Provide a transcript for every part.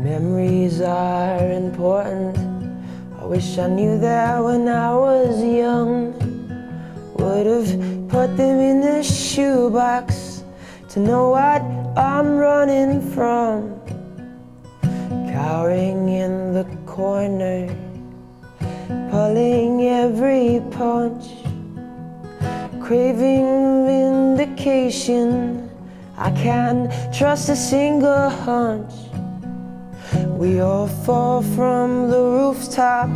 Memories are important. I wish I knew that when I was young. Would have put them in the shoebox to know what I'm running from. Cowering in the corner, pulling every punch, craving vindication. I can't trust a single hunch. We all fall from the rooftop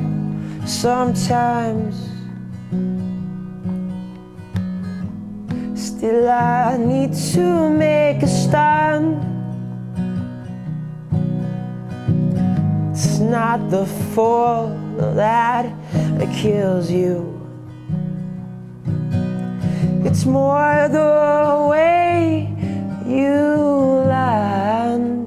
sometimes. Still I need to make a stand. It's not the fall that kills you. It's more the way you land.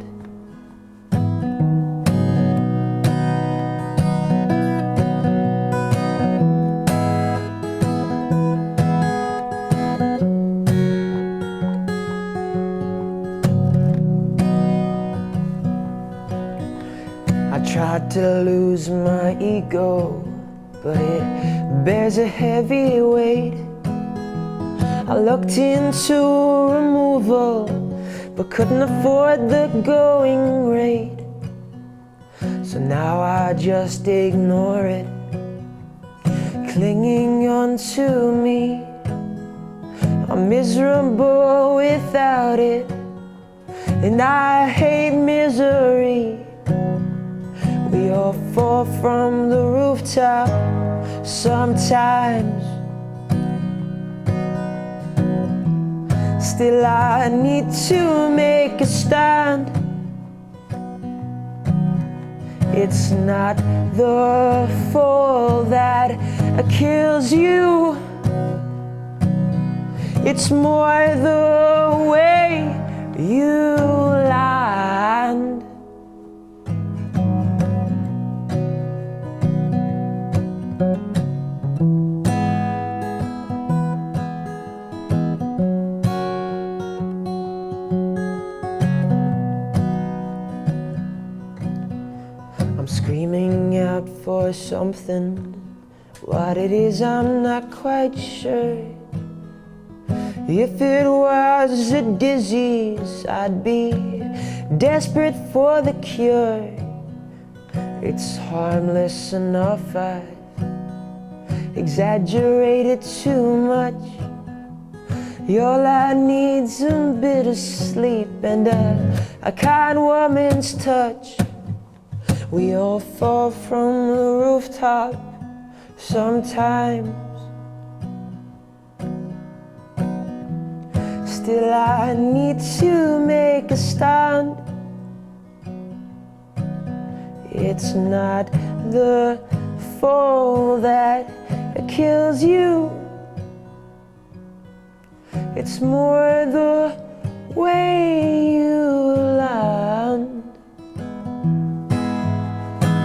I tried to lose my ego, but it bears a heavy weight. I looked into removal, but couldn't afford the going rate. So now I just ignore it, clinging onto me. I'm miserable without it, and I hate misery. We all fall from the rooftop sometimes. Still I need to make a stand. It's not the fall that kills you. It's more the way you land. I'm screaming out for something. What it is, I'm not quite sure. If it was a disease, I'd be desperate for the cure. It's harmless enough, I've exaggerated too much. All I need's a bit of sleep and a kind woman's touch. We all fall from the rooftop sometimes. Still I need to make a stand. It's not the fall that kills you. It's more the way you land.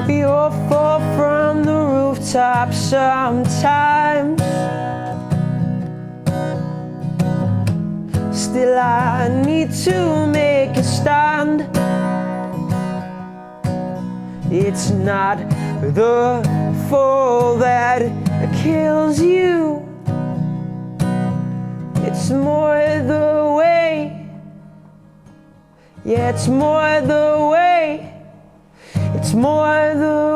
We all fall from the rooftop sometimes. Still I need to make a stand. It's not the fall that kills you. It's more the way. Yeah, it's more the way. It's more the